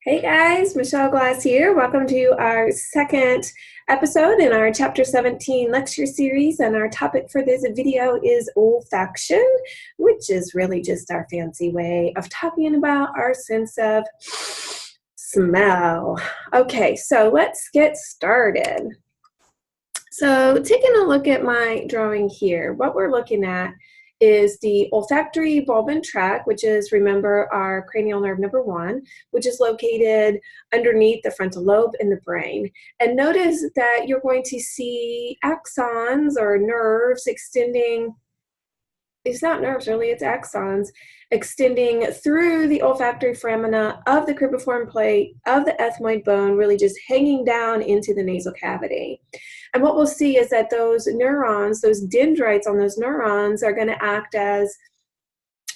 Hey guys, Michelle Glass here. Welcome to our second episode in our Chapter 17 lecture series, and our topic for this video is olfaction, which is really just our fancy way of talking about our sense of smell. Okay, so let's get started. So taking a look at my drawing here, what we're looking at is the olfactory bulb and tract, which is, remember, our cranial nerve number 1, which is located underneath the frontal lobe in the brain. And notice that you're going to see axons or nerves extending. It's not nerves really, it's axons extending through the olfactory foramina of the cribriform plate of the ethmoid bone, really just hanging down into the nasal cavity. And what we'll see is that those neurons, those dendrites on those neurons, are going to act as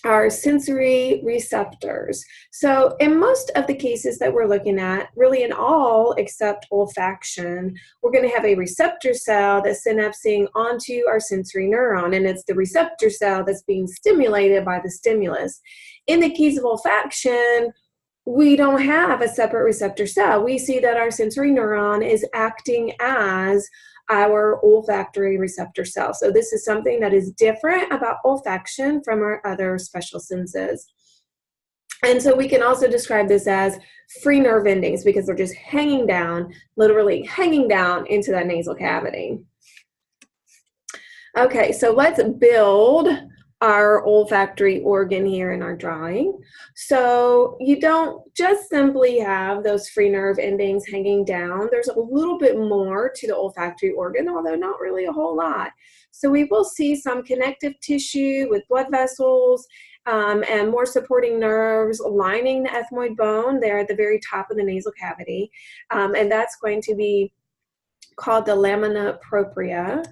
our sensory receptors. So in most of the cases that we're looking at, really in all except olfaction, we're going to have a receptor cell that's synapsing onto our sensory neuron, and it's the receptor cell that's being stimulated by the stimulus. In the case of olfaction, we don't have a separate receptor cell. We see that our sensory neuron is acting as our olfactory receptor cell. So this is something that is different about olfaction from our other special senses. And so we can also describe this as free nerve endings because they're just hanging down, literally hanging down into that nasal cavity. Okay, so let's build our olfactory organ here in our drawing. So you don't just simply have those free nerve endings hanging down. There's a little bit more to the olfactory organ, although not really a whole lot. So we will see some connective tissue with blood vessels and more supporting nerves lining the ethmoid bone there at the very top of the nasal cavity. And that's going to be called the lamina propria.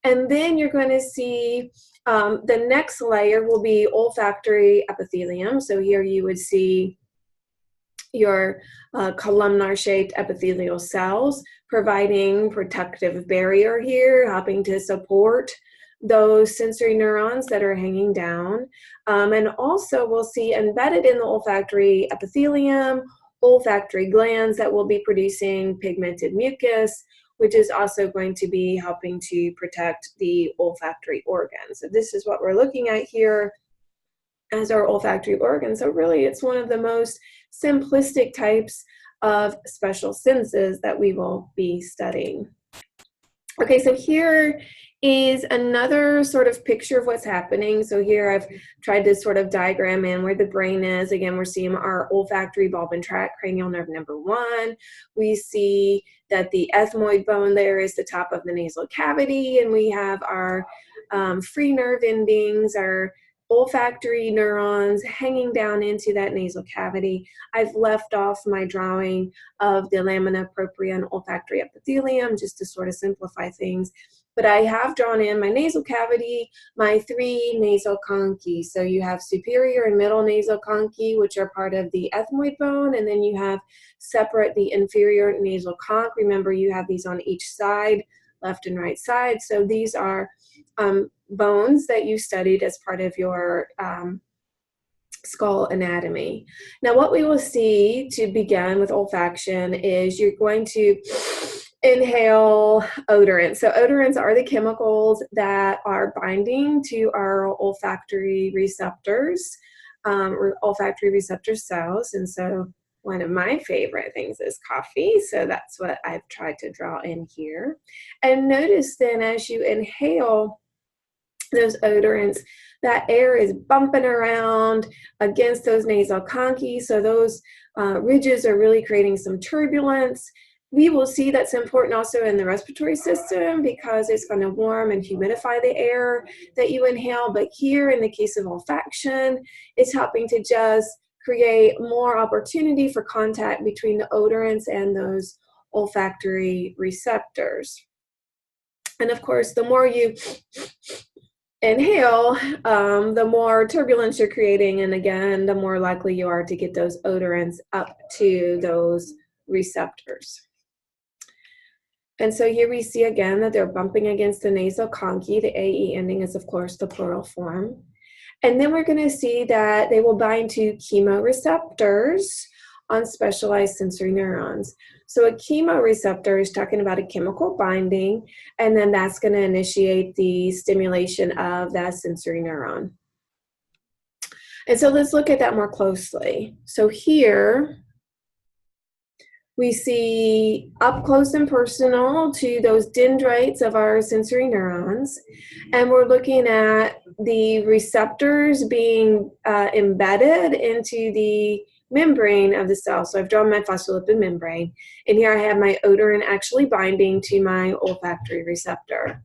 And then you're going to see the next layer will be olfactory epithelium. So here you would see your columnar-shaped epithelial cells providing protective barrier here, helping to support those sensory neurons that are hanging down. And also we'll see embedded in the olfactory epithelium, olfactory glands that will be producing pigmented mucus, which is also going to be helping to protect the olfactory organ. So this is what we're looking at here as our olfactory organ. So really it's one of the most simplistic types of special senses that we will be studying. Okay, so here is another sort of picture of what's happening. So here I've tried to sort of diagram in where the brain is. Again, we're seeing our olfactory bulb and tract, cranial nerve number 1. We see that the ethmoid bone there is the top of the nasal cavity, and we have our free nerve endings, our olfactory neurons hanging down into that nasal cavity. I've left off my drawing of the lamina propria and olfactory epithelium just to sort of simplify things. But I have drawn in my nasal cavity, my 3 nasal conchae. So you have superior and middle nasal conchae, which are part of the ethmoid bone, and then you have separate the inferior nasal conch. Remember, you have these on each side, left and right side. So these are bones that you studied as part of your skull anatomy. Now what we will see to begin with olfaction is you're going to inhale odorants. So odorants are the chemicals that are binding to our olfactory receptors, or olfactory receptor cells. And so one of my favorite things is coffee. So that's what I've tried to draw in here. And notice then as you inhale those odorants, that air is bumping around against those nasal conchae. So those ridges are really creating some turbulence. We will see that's important also in the respiratory system because it's going to warm and humidify the air that you inhale. But here in the case of olfaction, it's helping to just create more opportunity for contact between the odorants and those olfactory receptors. And of course, the more you inhale, the more turbulence you're creating, and again, the more likely you are to get those odorants up to those receptors. And so here we see again that they're bumping against the nasal conchae. The AE ending is, of course, the plural form. And then we're going to see that they will bind to chemoreceptors on specialized sensory neurons. So a chemoreceptor is talking about a chemical binding, and then that's going to initiate the stimulation of that sensory neuron. And so let's look at that more closely. So here we see up close and personal to those dendrites of our sensory neurons, and we're looking at the receptors being embedded into the membrane of the cell. So I've drawn my phospholipid membrane, and here I have my odorant actually binding to my olfactory receptor.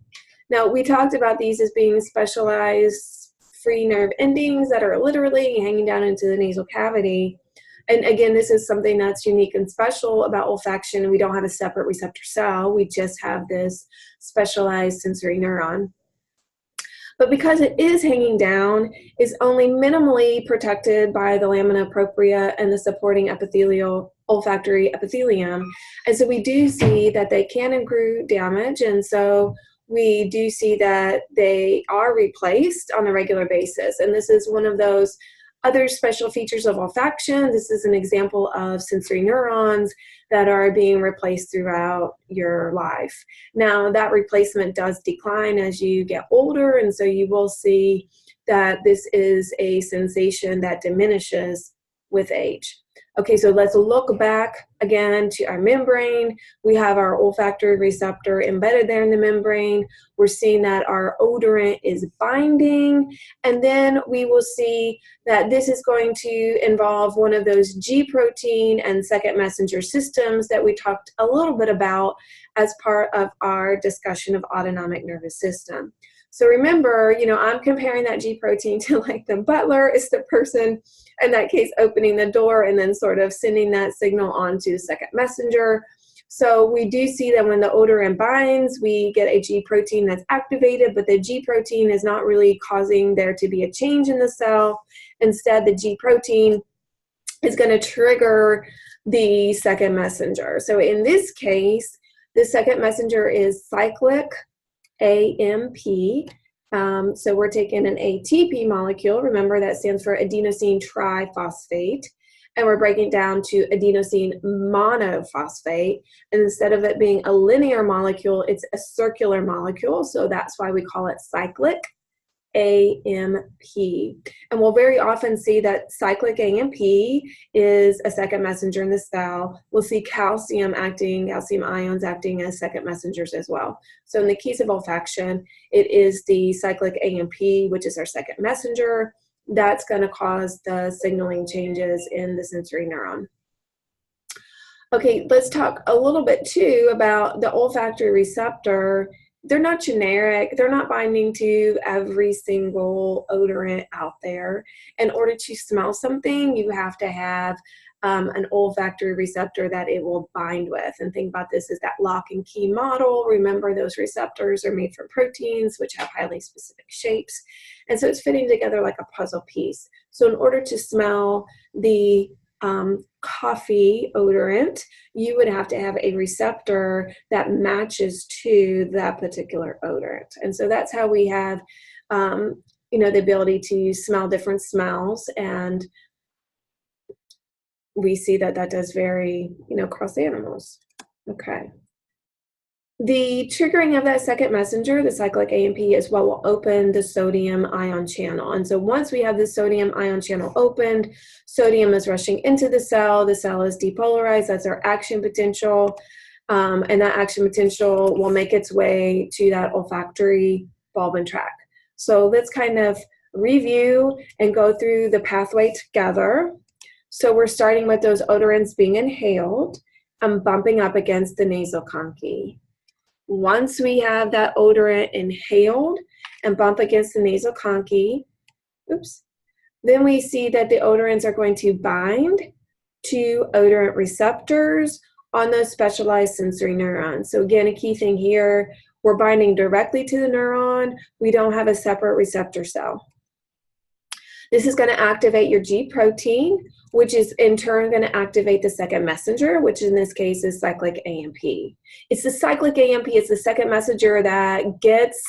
Now, we talked about these as being specialized free nerve endings that are literally hanging down into the nasal cavity. And again, this is something that's unique and special about olfaction. We don't have a separate receptor cell. We just have this specialized sensory neuron. But because it is hanging down, it's only minimally protected by the lamina propria and the supporting olfactory epithelium. And so we do see that they can accrue damage. And so we do see that they are replaced on a regular basis. And this is one of those other special features of olfaction. This is an example of sensory neurons that are being replaced throughout your life. Now, that replacement does decline as you get older, and so you will see that this is a sensation that diminishes with age. Okay, so let's look back again to our membrane. We have our olfactory receptor embedded there in the membrane. We're seeing that our odorant is binding, and then we will see that this is going to involve one of those G protein and second messenger systems that we talked a little bit about as part of our discussion of autonomic nervous system. So remember, I'm comparing that G protein to like the butler is the person, in that case, opening the door and then sort of sending that signal on to the second messenger. So we do see that when the odorant binds, we get a G protein that's activated, but the G protein is not really causing there to be a change in the cell. Instead, the G protein is going to trigger the second messenger. So in this case, the second messenger is cyclic AMP. So we're taking an ATP molecule. Remember, that stands for adenosine triphosphate. And we're breaking it down to adenosine monophosphate. And instead of it being a linear molecule, it's a circular molecule. So that's why we call it cyclic AMP. And we'll very often see that cyclic AMP is a second messenger in the cell. We'll see calcium ions acting as second messengers as well. So in the case of olfaction, it is the cyclic AMP, which is our second messenger, that's going to cause the signaling changes in the sensory neuron. Okay, let's talk a little bit too about the olfactory receptor. They're not generic. They're not binding to every single odorant out there. In order to smell something, you have to have an olfactory receptor that it will bind with. And think about this as that lock and key model. Remember, those receptors are made from proteins, which have highly specific shapes. And so it's fitting together like a puzzle piece. So in order to smell the coffee odorant, you would have to have a receptor that matches to that particular odorant. And so that's how we have, the ability to smell different smells. And we see that that does vary, across animals. Okay. The triggering of that second messenger, the cyclic AMP, is what will open the sodium ion channel. And so once we have the sodium ion channel opened, sodium is rushing into the cell is depolarized, that's our action potential, and that action potential will make its way to that olfactory bulb and tract. So let's kind of review and go through the pathway together. So we're starting with those odorants being inhaled and bumping up against the nasal conchae. Once we have that odorant inhaled and bump against the nasal conchae, then we see that the odorants are going to bind to odorant receptors on those specialized sensory neurons. So again, a key thing here, we're binding directly to the neuron. We don't have a separate receptor cell. This is going to activate your G protein, which is in turn going to activate the second messenger, which in this case is cyclic AMP. It's the cyclic AMP, it's the second messenger that gets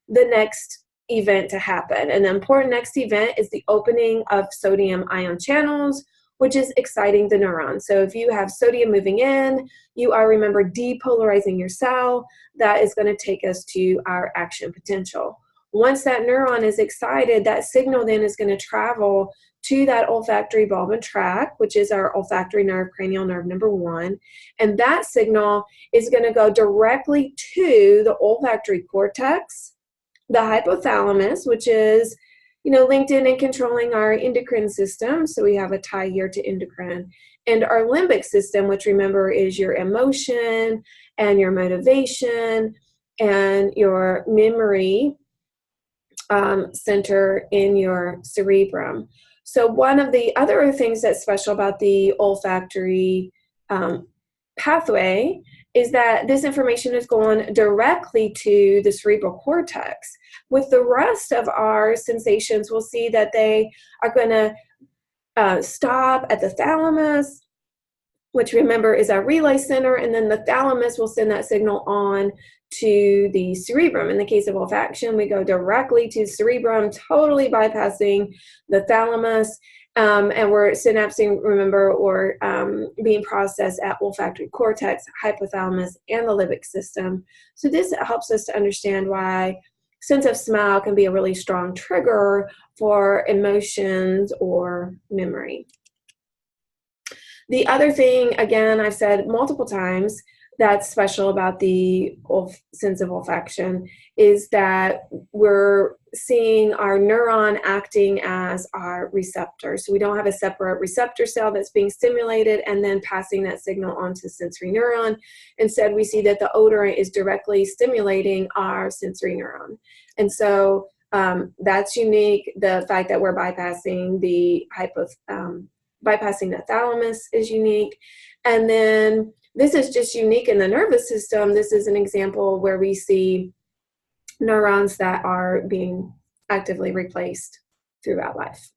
the next event to happen. And the important next event is the opening of sodium ion channels, which is exciting the neuron. So if you have sodium moving in, you are, remember, depolarizing your cell. That is going to take us to our action potential. Once that neuron is excited, that signal then is going to travel to that olfactory bulb and tract, which is our olfactory nerve, cranial nerve number 1. And that signal is going to go directly to the olfactory cortex, the hypothalamus, which is, linked in and controlling our endocrine system. So we have a tie here to endocrine. And our limbic system, which, remember, is your emotion and your motivation and your memory center in your cerebrum. So one of the other things that's special about the olfactory pathway is that this information is going directly to the cerebral cortex. With the rest of our sensations, we'll see that they are going to stop at the thalamus, which, remember, is our relay center, and then the thalamus will send that signal on to the cerebrum. In the case of olfaction, we go directly to the cerebrum, totally bypassing the thalamus, and we're synapsing, remember, or being processed at olfactory cortex, hypothalamus, and the limbic system. So this helps us to understand why sense of smell can be a really strong trigger for emotions or memory. The other thing, again, I've said multiple times, that's special about the sense of olfaction is that we're seeing our neuron acting as our receptor. So we don't have a separate receptor cell that's being stimulated and then passing that signal on to the sensory neuron. Instead, we see that the odorant is directly stimulating our sensory neuron. And so that's unique. The fact that we're bypassing the thalamus is unique. And then this is just unique in the nervous system. This is an example where we see neurons that are being actively replaced throughout life.